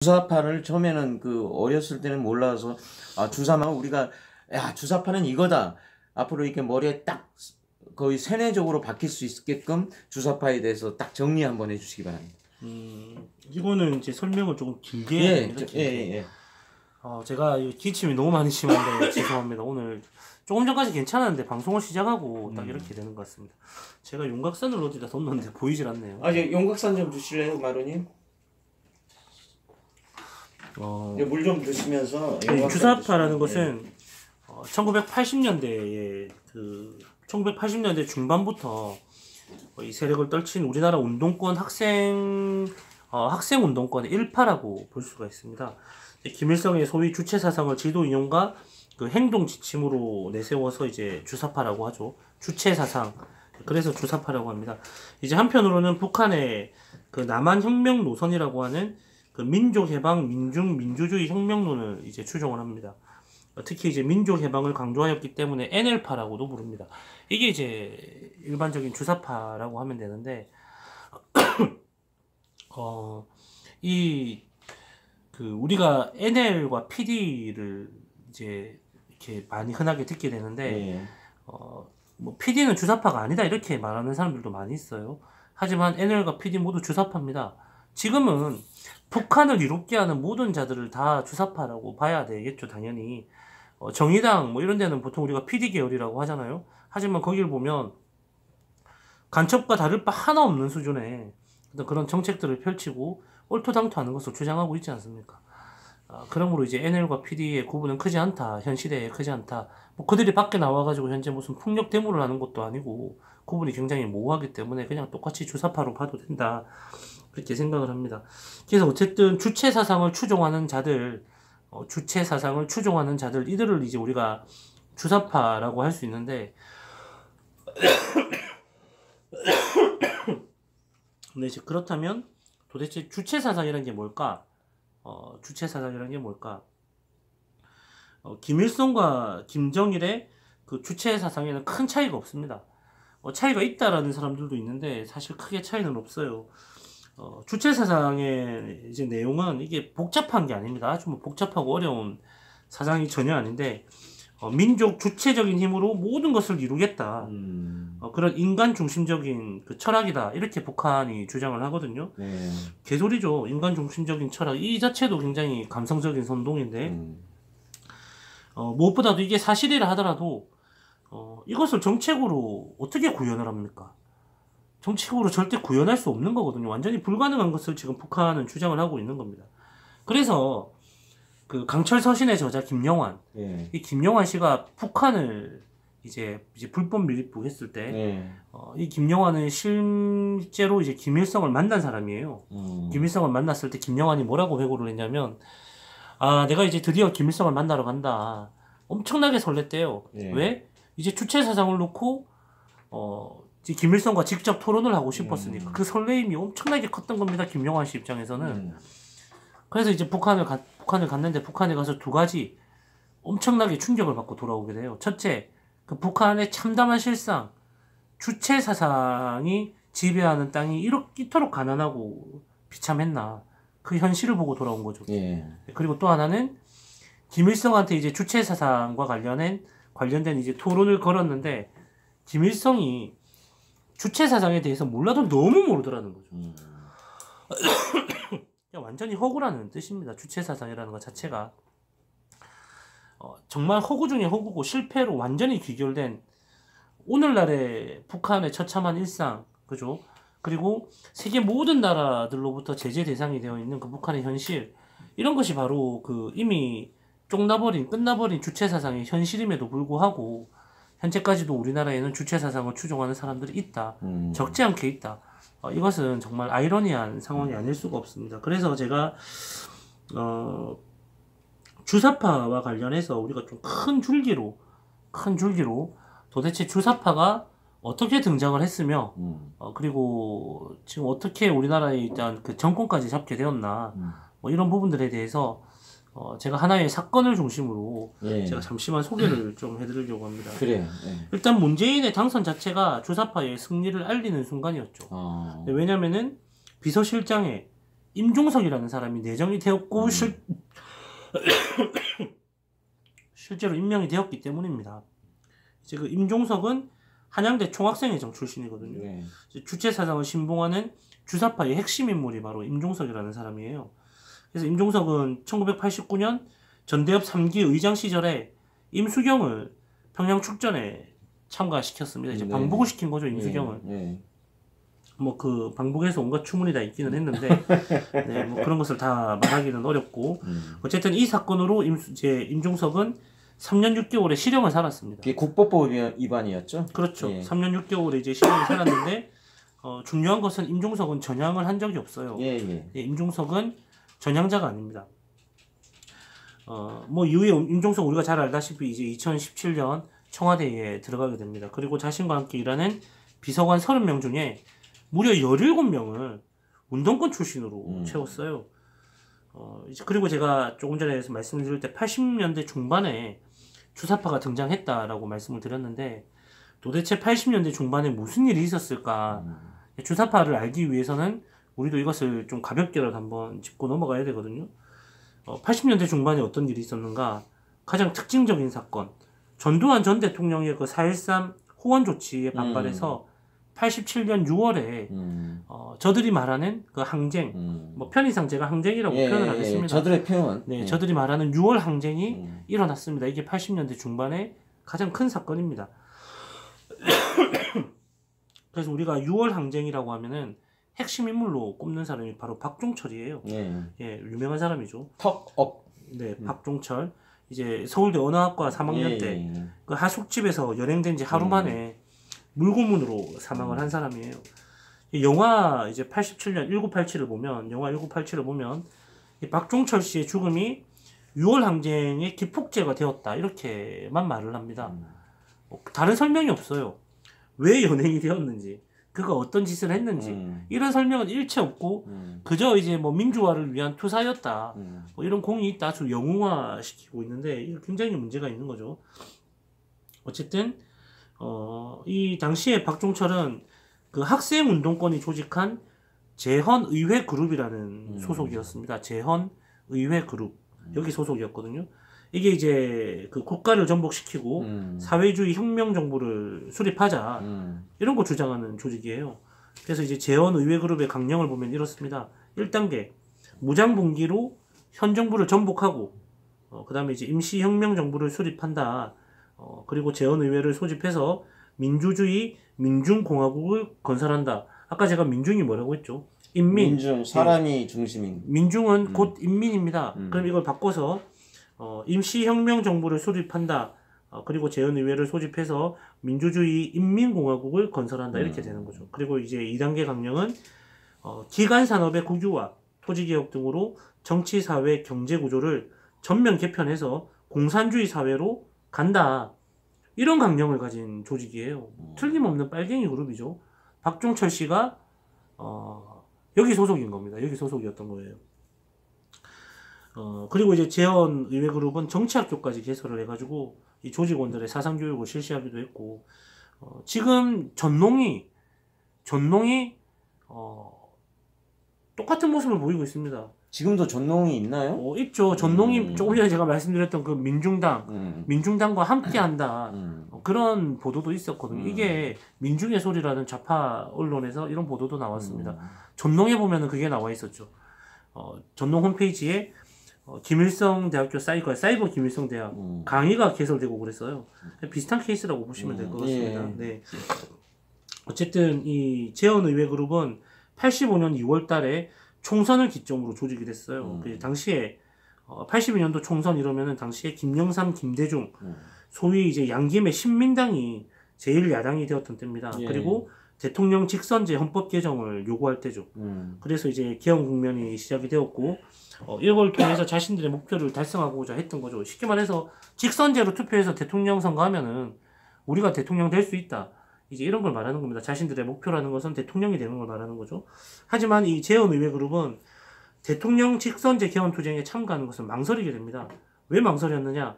주사파를 처음에는 어렸을 때는 몰라서 주사만 우리가 주사파는 이거다. 앞으로 이렇게 머리에 딱 거의 세뇌적으로 박힐 수 있게끔 주사파에 대해서 딱 정리 한번 해주시기 바랍니다. 이거는 이제 설명을 조금 길게 해야 됩니다. 제가 기침이 너무 많이 심한데 죄송합니다. 오늘 조금 전까지 괜찮았는데 방송을 시작하고 딱 이렇게 되는 것 같습니다. 제가 용각산을 어디다 뒀는데 보이질 않네요. 이제 용각산 좀 주실래요, 마루님? 물 좀 드시면서. 주사파라는 것은 1980년대에 1980년대 중반부터 이 세력을 떨친 우리나라 운동권 학생 운동권의 일파라고 볼 수가 있습니다. 김일성의 소위 주체 사상을 지도 이념과 행동 지침으로 내세워서 이제 주사파라고 하죠. 주체 사상. 그래서 주사파라고 합니다. 이제 한편으로는 북한의 남한 혁명 노선이라고 하는 민족해방, 민주주의 혁명론을 이제 추종을 합니다. 특히 이제 민족해방을 강조하였기 때문에 NL파라고도 부릅니다. 이게 이제 일반적인 주사파라고 하면 되는데, 우리가 NL과 PD를 이제 이렇게 많이 흔하게 듣게 되는데, PD는 주사파가 아니다 이렇게 말하는 사람들도 많이 있어요. 하지만 NL과 PD 모두 주사파입니다. 지금은 북한을 이롭게 하는 모든 자들을 다 주사파라고 봐야 되겠죠, 당연히. 정의당 이런 데는 보통 우리가 PD 계열이라고 하잖아요. 하지만 거기를 보면 간첩과 다를 바 하나 없는 수준의 그런 정책들을 펼치고 얼토당토하는 것을 주장하고 있지 않습니까? 그러므로 이제 NL과 PD의 구분은 크지 않다. 현 시대에 크지 않다. 그들이 밖에 나와가지고 현재 무슨 폭력 데모를 하는 것도 아니고 구분이 굉장히 모호하기 때문에 그냥 똑같이 주사파로 봐도 된다. 그렇게 생각을 합니다. 그래서 어쨌든 주체 사상을 추종하는 자들, 이들을 이제 우리가 주사파라고 할 수 있는데, 근데 이제 그렇다면 도대체 주체 사상이라는 게 뭘까? 김일성과 김정일의 주체 사상에는 큰 차이가 없습니다. 차이가 있다라는 사람들도 있는데 사실 크게 차이는 없어요. 주체 사상의 이제 내용은 이게 복잡한 게 아닙니다. 아주 복잡하고 어려운 사상이 전혀 아닌데, 민족 주체적인 힘으로 모든 것을 이루겠다. 그런 인간 중심적인 철학이다. 이렇게 북한이 주장을 하거든요. 개소리죠. 인간 중심적인 철학. 이 자체도 굉장히 감성적인 선동인데, 무엇보다도 이게 사실이라 하더라도, 이것을 정책으로 어떻게 구현을 합니까? 정책으로 절대 구현할 수 없는 거거든요. 완전히 불가능한 것을 지금 북한은 주장을 하고 있는 겁니다. 그래서 강철 서신의 저자 김영환, 이 김영환 씨가 북한을 이제 불법 밀입부 했을 때, 이 김영환은 실제로 이제 김일성을 만난 사람이에요. 김일성을 만났을 때 김영환이 뭐라고 회고를 했냐면, 내가 이제 드디어 김일성을 만나러 간다. 엄청나게 설렜대요. 왜? 이제 주체 사상을 놓고 김일성과 직접 토론을 하고 싶었으니까 그 설레임이 엄청나게 컸던 겁니다. 김영환 씨 입장에서는. 그래서 이제 북한을 갔는데 북한에 가서 두 가지 엄청나게 충격을 받고 돌아오게 돼요. 첫째, 북한의 참담한 실상, 주체 사상이 지배하는 땅이 이토록 가난하고 비참했나, 그 현실을 보고 돌아온 거죠. 그리고 또 하나는 김일성한테 이제 주체 사상과 관련된 이제 토론을 걸었는데 김일성이 주체 사상에 대해서 몰라도 너무 모르더라는 거죠. 완전히 허구라는 뜻입니다. 주체 사상이라는 것 자체가. 정말 허구 중에 허구고 실패로 완전히 귀결된 오늘날의 북한의 처참한 일상, 그죠? 그리고 세계 모든 나라들로부터 제재 대상이 되어 있는 북한의 현실, 이런 것이 바로 이미 끝나버린 주체 사상의 현실임에도 불구하고 현재까지도 우리나라에는 주체 사상을 추종하는 사람들이 있다. 적지 않게 있다. 이것은 정말 아이러니한 상황이 아닐 수가 없습니다. 그래서 제가 주사파와 관련해서 우리가 좀 큰 줄기로 도대체 주사파가 어떻게 등장을 했으며, 그리고 지금 어떻게 우리나라에 일단 정권까지 잡게 되었나, 이런 부분들에 대해서 제가 하나의 사건을 중심으로 제가 잠시만 소개를 좀 해드리려고 합니다. 일단 문재인의 당선 자체가 주사파의 승리를 알리는 순간이었죠. 왜냐면은 비서실장에 임종석이라는 사람이 내정이 되었고 실제로 임명이 되었기 때문입니다. 이제 그 임종석은 한양대 총학생회장 출신이거든요. 네. 주체 사상을 신봉하는 주사파의 핵심 인물이 바로 임종석이라는 사람이에요. 그래서 임종석은 1989년 전대협 3기 의장 시절에 임수경을 평양 축전에 참가시켰습니다. 이제 네. 방북을 시킨 거죠, 임수경을. 네. 뭐 그 방북에서 온갖 추문이 다 있기는 했는데 네, 뭐 그런 것을 다 말하기는 어렵고 어쨌든 이 사건으로 임종석은 3년 6개월의 실형을 살았습니다. 그게 국법법 위반이었죠? 그렇죠. 예. 3년 6개월의 이제 실형을 살았는데 중요한 것은 임종석은 전향을 한 적이 없어요. 예, 예. 예, 임종석은 전향자가 아닙니다. 뭐 이후에 임종석 우리가 잘 알다시피 이제 2017년 청와대에 들어가게 됩니다. 그리고 자신과 함께 일하는 비서관 30명 중에 무려 17명을 운동권 출신으로 채웠어요. 이제 그리고 제가 조금 전에 말씀드릴 때 80년대 중반에 주사파가 등장했다라고 말씀을 드렸는데 도대체 80년대 중반에 무슨 일이 있었을까? 주사파를 알기 위해서는 우리도 이것을 좀 가볍게라도 한번 짚고 넘어가야 되거든요. 80년대 중반에 어떤 일이 있었는가? 가장 특징적인 사건. 전두환 전 대통령의 그 4.13 호원 조치에 반발해서 87년 6월에 저들이 말하는 그 항쟁, 뭐 편의상 제가 항쟁이라고 표현을 하겠습니다. 저들의 표현. 네, 저들이 말하는 6월 항쟁이 일어났습니다. 이게 80년대 중반에 가장 큰 사건입니다. 그래서 우리가 6월 항쟁이라고 하면은 핵심 인물로 꼽는 사람이 바로 박종철이에요. 예, 유명한 사람이죠. 턱업. 네, 박종철. 이제 서울대 언어학과 3학년 때 그 하숙집에서 연행된 지 하루 만에 물고문으로 사망을 한 사람이에요. 영화 이제 87년 1987을 보면 영화 1987을 보면 이 박종철 씨의 죽음이 6월 항쟁의 기폭제가 되었다 이렇게만 말을 합니다. 다른 설명이 없어요. 왜 연행이 되었는지, 그가 어떤 짓을 했는지 이런 설명은 일체 없고 그저 이제 뭐 민주화를 위한 투사였다. 뭐 이런 공이 있다 아주 영웅화시키고 있는데 이거 굉장히 문제가 있는 거죠. 어쨌든 이 당시에 박종철은 그 학생 운동권이 조직한 재헌의회 그룹이라는 소속이었습니다. 재헌의회 그룹 여기 소속이었거든요. 이게 이제 그 국가를 전복시키고 사회주의 혁명 정부를 수립하자 이런 거 주장하는 조직이에요. 그래서 이제 재헌의회 그룹의 강령을 보면 이렇습니다. 1단계 무장분기로 현 정부를 전복하고 그 다음에 이제 임시혁명 정부를 수립한다. 그리고 재헌의회를 소집해서 민주주의 민중공화국을 건설한다. 아까 제가 민중이 뭐라고 했죠? 인민. 민중, 사람이 중심인. 민중은 곧 인민입니다. 그럼 이걸 바꿔서 임시혁명 정부를 수립한다. 그리고 재헌의회를 소집해서 민주주의 인민공화국을 건설한다. 이렇게 되는 거죠. 그리고 이제 2단계 강령은 기간산업의 국유화, 토지개혁 등으로 정치, 사회, 경제 구조를 전면 개편해서 공산주의 사회로 간다. 이런 강령을 가진 조직이에요. 틀림없는 빨갱이 그룹이죠. 박종철 씨가 여기 소속인 겁니다. 여기 소속이었던 거예요. 그리고 이제 재헌의회 그룹은 정치학교까지 개설을 해가지고 이 조직원들의 사상교육을 실시하기도 했고 지금 전농이 똑같은 모습을 보이고 있습니다. 지금도 전농이 있나요? 있죠. 전농이 조금 전에 제가 말씀드렸던 그 민중당과 함께한다. 그런 보도도 있었거든요. 이게 민중의 소리라는 좌파 언론에서 이런 보도도 나왔습니다. 전농에 보면은 그게 나와 있었죠. 전농 홈페이지에 김일성 대학교 사이버 김일성 대학 강의가 개설되고 그랬어요. 비슷한 케이스라고 보시면 될 것 같습니다. 네. 어쨌든 이 재헌의회 그룹은 85년 2월 달에 총선을 기점으로 조직이 됐어요. 당시에 82년도 총선 이러면은 당시에 김영삼, 김대중 소위 이제 양김의 신민당이 제1야당이 되었던 때입니다. 그리고 대통령 직선제 헌법 개정을 요구할 때죠. 그래서 이제 개헌 국면이 시작이 되었고 이걸 통해서 자신들의 목표를 달성하고자 했던 거죠. 쉽게 말해서 직선제로 투표해서 대통령 선거하면은 우리가 대통령 될 수 있다. 이제 이런 걸 말하는 겁니다. 자신들의 목표라는 것은 대통령이 되는 걸 말하는 거죠. 하지만 이 재헌의회 그룹은 대통령 직선제 개헌 투쟁에 참가하는 것을 망설이게 됩니다. 왜 망설였느냐?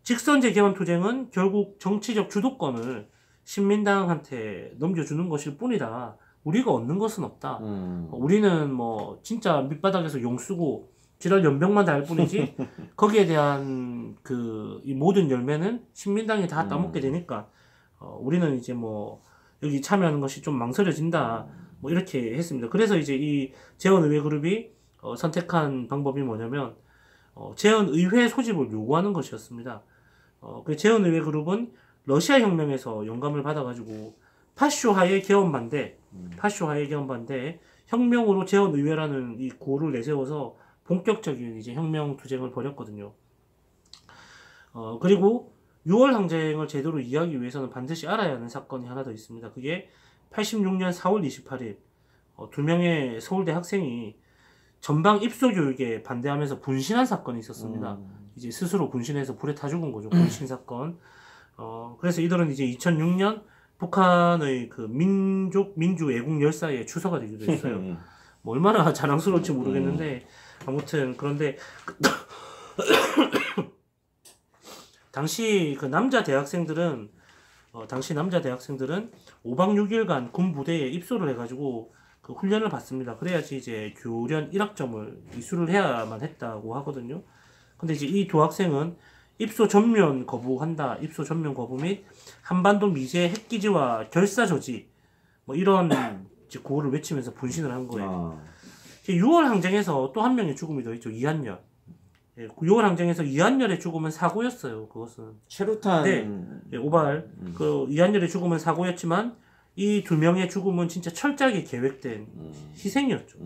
직선제 개헌 투쟁은 결국 정치적 주도권을 신민당한테 넘겨주는 것일 뿐이다. 우리가 얻는 것은 없다. 음. 우리는 뭐 진짜 밑바닥에서 용 쓰고 지랄 연병만 달 뿐이지 거기에 대한 이 모든 열매는 신민당이 다 따먹게 되니까 우리는 이제 뭐 여기 참여하는 것이 좀 망설여진다. 뭐 이렇게 했습니다. 그래서 이제 이 재헌의회그룹이 선택한 방법이 뭐냐면 재헌의회 소집을 요구하는 것이었습니다. 그 재헌의회그룹은 러시아 혁명에서 영감을 받아가지고 파쇼하의 개헌반대, 혁명으로 재헌의회라는 이 구호를 내세워서 본격적인 이제 혁명 투쟁을 벌였거든요. 그리고 6월 항쟁을 제대로 이해하기 위해서는 반드시 알아야 하는 사건이 하나 더 있습니다. 그게 86년 4월 28일 두 명의 서울대 학생이 전방 입소 교육에 반대하면서 분신한 사건이 있었습니다. 이제 스스로 분신해서 불에 타 죽은 거죠. 분신 사건. 그래서 이들은 이제 2006년 북한의 그 민주 애국 열사의 추서가 되기도 했어요. 뭐 얼마나 자랑스러울지 모르겠는데 아무튼 그런데 당시 남자 대학생들은 5박 6일간 군 부대에 입소를 해가지고 그 훈련을 받습니다. 그래야지 이제 교련 1학점을 이수를 해야만 했다고 하거든요. 근데 이제 이 두 학생은 입소 전면 거부 및 한반도 미제 핵기지와 결사 저지 뭐 이런 이제 구호를 외치면서 분신을 한 거예요. 6월 항쟁에서 또 한 명의 죽음이 더 있죠. 이한열. 6월 항쟁에서 이한열의 죽음은 사고였어요. 그것은 최루탄 오발. 그 이한열의 죽음은 사고였지만 이 두 명의 죽음은 진짜 철저하게 계획된 희생이었죠.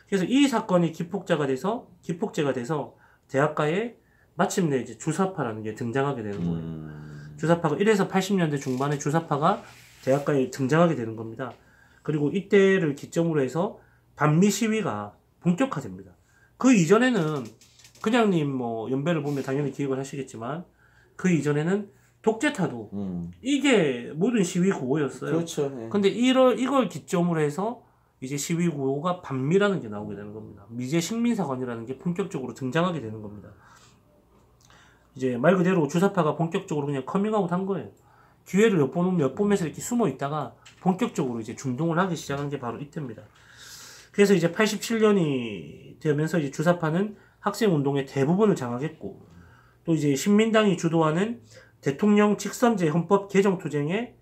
그래서 이 사건이 기폭제가 돼서 대학가에 마침내 이제 주사파라는 게 등장하게 되는 거예요. 주사파가 1에서 80년대 중반에 주사파가 대학가에 등장하게 되는 겁니다. 그리고 이때를 기점으로 해서 반미 시위가 본격화됩니다. 그 이전에는 그냥님 뭐 연배를 보면 당연히 기억을 하시겠지만 그 이전에는 독재타도 이게 모든 시위 구호였어요. 그렇죠. 예. 근데 이걸 기점으로 해서 이제 시위 구호가 반미라는 게 나오게 되는 겁니다. 미제 식민사관이라는 게 본격적으로 등장하게 되는 겁니다. 이제 말 그대로 주사파가 본격적으로 그냥 커밍아웃 한 거예요. 기회를 엿보면서 이렇게 숨어 있다가 본격적으로 이제 중동을 하기 시작한 게 바로 이때입니다. 그래서 이제 87년이 되면서 이제 주사파는 학생 운동의 대부분을 장악했고 또 이제 신민당이 주도하는 대통령 직선제 헌법 개정 투쟁에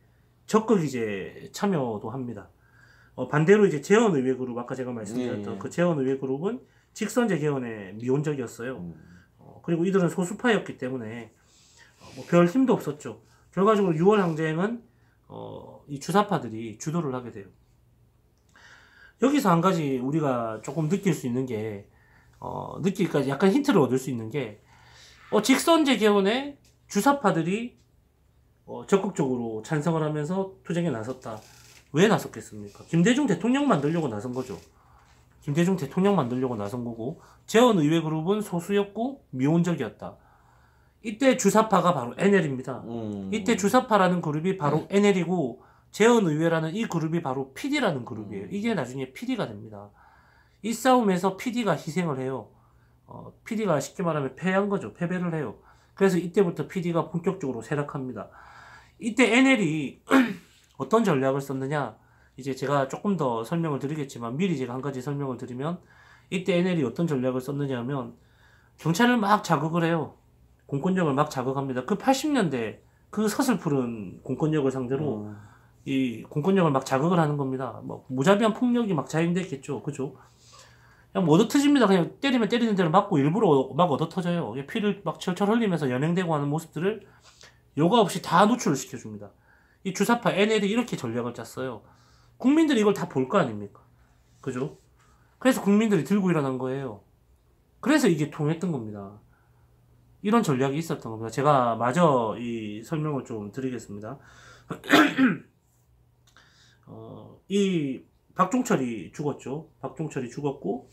적극 이제 참여도 합니다. 반대로 이제 재헌의회 그룹 아까 제가 말씀드렸던 그 재헌의회 그룹은 직선제 개헌에 미온적이었어요. 그리고 이들은 소수파였기 때문에 뭐 별 힘도 없었죠. 결과적으로 6월 항쟁은 이 주사파들이 주도를 하게 돼요. 여기서 한 가지 우리가 조금 느낄 수 있는 게 느낄까지 약간 힌트를 얻을 수 있는 게 직선제 개헌에 주사파들이 적극적으로 찬성을 하면서 투쟁에 나섰다. 왜 나섰겠습니까? 김대중 대통령 만들려고 나선 거죠. 김대중 대통령 만들려고 나선 거고 재헌의회 그룹은 소수였고 미온적이었다. 이때 주사파가 바로 NL입니다. 이때 주사파라는 그룹이 바로 NL이고 재헌의회라는 이 그룹이 바로 PD라는 그룹이에요. 이게 나중에 PD가 됩니다. 이 싸움에서 PD가 희생을 해요. PD가 쉽게 말하면 패한 거죠. 패배를 해요. 그래서 이때부터 PD가 본격적으로 세력합니다. 이때 NL이 어떤 전략을 썼느냐? 이제 제가 조금 더 설명을 드리겠지만 미리 제가 한 가지 설명을 드리면 이때 NL이 어떤 전략을 썼느냐 하면 경찰을 막 자극을 해요. 공권력을 막 자극합니다. 그 80년대 그 서슬푸른 공권력을 상대로 이 공권력을 막 자극을 하는 겁니다. 뭐 무자비한 폭력이 막 자행됐겠죠. 그죠? 그냥 뭐 얻어터집니다. 그냥 때리면 때리는 대로 맞고 일부러 막 얻어터져요. 피를 막 철철 흘리면서 연행되고 하는 모습들을 요가 없이 다 노출을 시켜줍니다. 이 주사파 NL이 이렇게 전략을 짰어요. 국민들이 이걸 다 볼 거 아닙니까? 그죠? 그래서 국민들이 들고 일어난 거예요. 그래서 이게 통했던 겁니다. 이런 전략이 있었던 겁니다. 제가 마저 이 설명을 좀 드리겠습니다. 이 박종철이 죽었죠. 박종철이 죽었고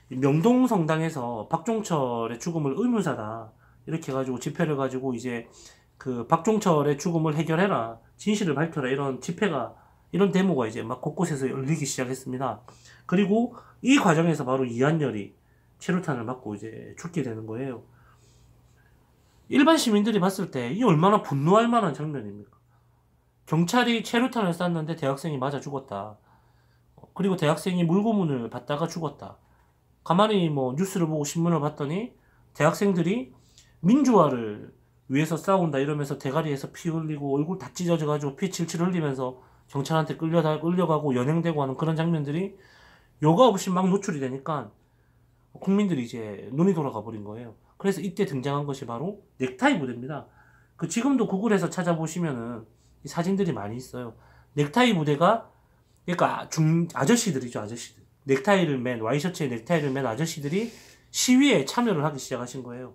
명동성당에서 박종철의 죽음을 의문사다 이렇게 해가지고 집회를 가지고 이제 그 박종철의 죽음을 해결해라 진실을 밝혀라 이런 데모가 이제 막 곳곳에서 열리기 시작했습니다. 그리고 이 과정에서 바로 이한열이 최루탄을 맞고 이제 죽게 되는 거예요. 일반 시민들이 봤을 때 이 얼마나 분노할 만한 장면입니까? 경찰이 최루탄을 쐈는데 대학생이 맞아 죽었다. 그리고 대학생이 물고문을 받다가 죽었다. 가만히 뭐 뉴스를 보고 신문을 봤더니 대학생들이 민주화를 위해서 싸운다 이러면서 대가리에서 피 흘리고 얼굴 다 찢어져가지고 피 칠칠 흘리면서 경찰한테 끌려가고 연행되고 하는 그런 장면들이 여과 없이 막 노출이 되니까 국민들이 이제 눈이 돌아가 버린 거예요. 그래서 이때 등장한 것이 바로 넥타이 부대입니다. 그 지금도 구글에서 찾아보시면은 이 사진들이 많이 있어요. 넥타이 부대가 그러니까 아저씨들이죠, 아저씨들. 넥타이를 맨 와이셔츠에 넥타이를 맨 아저씨들이 시위에 참여를 하기 시작하신 거예요.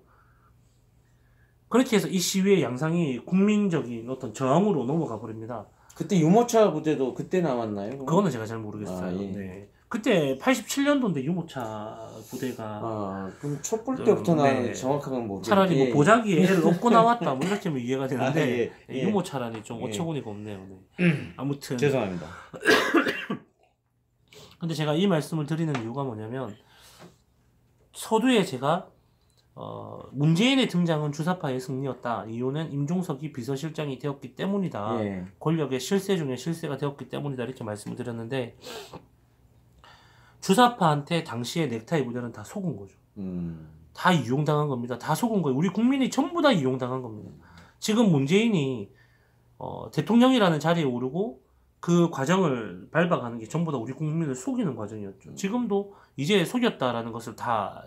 그렇게 해서 이 시위의 양상이 국민적인 어떤 저항으로 넘어가 버립니다. 그때 유모차 부대도 그때 나왔나요? 그거는 제가 잘 모르겠어요. 아, 예. 네. 그때 87년도인데 유모차 부대가 아, 그럼 촛불 때부터 나는 네. 정확하게 모르겠는데. 차라리 뭐 보자기에 애를 얻고 나왔다 뭐 이렇게 하면 이해가 되는데 아, 예, 예. 유모차라니 좀 예. 어처구니가 없네요. 아무튼 죄송합니다. 근데 제가 이 말씀을 드리는 이유가 뭐냐면 서두에 제가 문재인의 등장은 주사파의 승리였다. 이유는 임종석이 비서실장이 되었기 때문이다. 예. 권력의 실세 중에 실세가 되었기 때문이다. 이렇게 말씀을 드렸는데 주사파한테 당시의 넥타이 부대는 다 속은 거죠. 다 이용당한 겁니다. 다 속은 거예요. 우리 국민이 전부 다 이용당한 겁니다. 지금 문재인이 대통령이라는 자리에 오르고 그 과정을 밟아가는 게 전부 다 우리 국민을 속이는 과정이었죠. 지금도 이제 속였다는 것이 다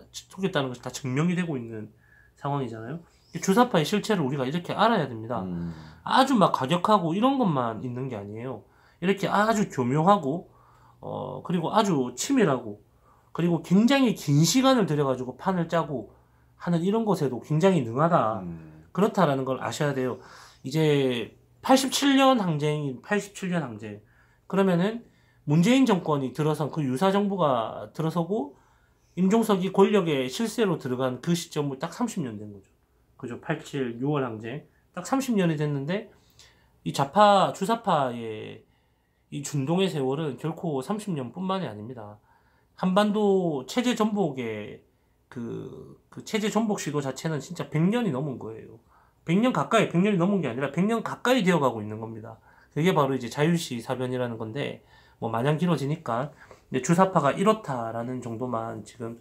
증명이 되고 있는 상황이잖아요. 주사파의 실체를 우리가 이렇게 알아야 됩니다. 아주 막 과격하고 이런 것만 있는 게 아니에요. 이렇게 아주 교묘하고 그리고 아주 치밀하고 그리고 굉장히 긴 시간을 들여가지고 판을 짜고 하는 이런 것에도 굉장히 능하다. 그렇다라는 걸 아셔야 돼요. 이제 87년 항쟁. 그러면은 문재인 정권이 들어선 그 유사 정부가 들어서고 임종석이 권력의 실세로 들어간 그 시점을 딱 30년 된 거죠. 그죠? 87, 6월 항쟁. 딱 30년이 됐는데 이 주사파의 이 준동의 세월은 결코 30년뿐만이 아닙니다. 한반도 체제 전복의 그 체제 전복 시도 자체는 진짜 100년이 넘은 거예요. 100년이 넘은 게 아니라 100년 가까이 되어가고 있는 겁니다. 그게 바로 이제 자유시 사변이라는 건데, 뭐 마냥 길어지니까, 주사파가 이렇다라는 정도만 지금,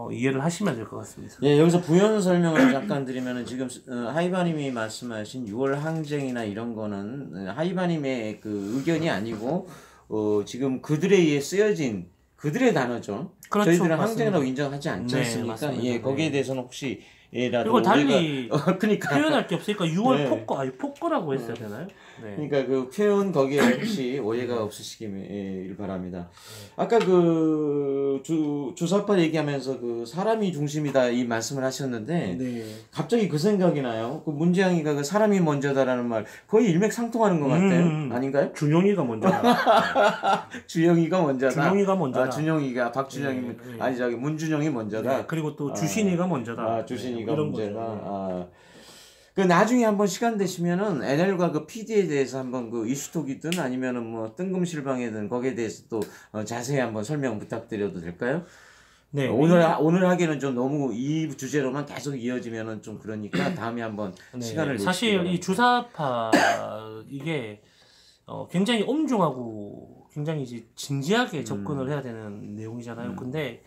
이해를 하시면 될 것 같습니다. 예, 여기서 부연 설명을 잠깐 드리면은 지금, 하이바님이 말씀하신 6월 항쟁이나 이런 거는, 하이바님의 그 의견이 아니고, 지금 그들에 의해 쓰여진 그들의 단어죠. 그렇죠, 저희들은 맞습니다. 항쟁이라고 인정하지 않지 네, 않습니까? 맞습니다. 예, 거기에 네. 대해서는 혹시, 라도 이걸 달리 그러니까 표현할 게 없으니까 6월 네. 폭거라고 했어야 되나요? 네. 그러니까 그 표현 거기에 혹시 오해가 없으시길 바랍니다. 아까 그 주사파 얘기하면서 그 사람이 중심이다 이 말씀을 하셨는데 네. 갑자기 그 생각이 나요. 그 문재영이가 그 사람이 먼저다라는 말 거의 일맥상통하는 것 같아요. 아닌가요? 준용이가 먼저다. 주영이가 먼저다. 준용이가 먼저다. 준용이가 박준영이 네, 네. 아니 저기 문준영이 먼저다. 네, 그리고 또 주신이가 먼저다. 주신이가 이런 문제다. 거죠. 그 나중에 한번 시간 되시면은 NL과 그 PD에 대해서 한번 그 이슈톡이든 아니면은 뭐 뜬금실방이든 거기에 대해서 또 자세히 한번 설명 부탁드려도 될까요? 네. 오늘 하기는 좀 너무 이 주제로만 계속 이어지면은 좀 그러니까 다음에 한번 네, 시간을 사실 내주시기 이 주사파 이게 굉장히 엄중하고 굉장히 이제 진지하게 접근을 해야 되는 내용이잖아요. 근데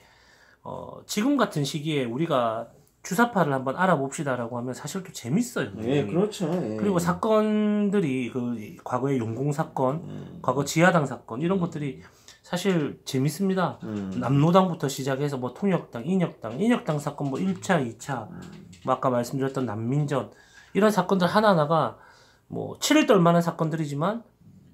지금 같은 시기에 우리가 주사파를 한번 알아봅시다라고 하면 사실 또 재밌어요. 예, 그렇죠. 예. 그리고 사건들이 그 과거의 용공 사건, 과거 지하당 사건 이런 것들이 사실 재밌습니다. 남로당부터 시작해서 뭐 통역당, 인혁당 사건 뭐 1차, 2차, 뭐 아까 말씀드렸던 난민전 이런 사건들 하나하나가 뭐 치를 떨 만한 사건들이지만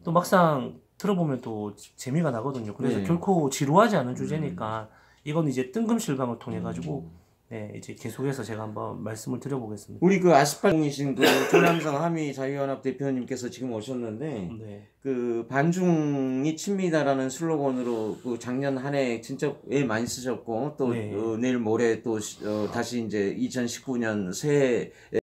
또 막상 들어보면 또 재미가 나거든요. 그래서 네. 결코 지루하지 않은 주제니까 이건 이제 뜬금실방을 통해 가지고 네, 이제 계속해서 제가 한번 말씀을 드려보겠습니다. 우리 그 아스팔공이신 그 조남성 하미 자유연합 대표님께서 지금 오셨는데 네. 그 반중이 칩니다라는 슬로건으로 그 작년 한 해 진짜 애 많이 쓰셨고 또 네. 내일 모레 또 다시 이제 2019년 새해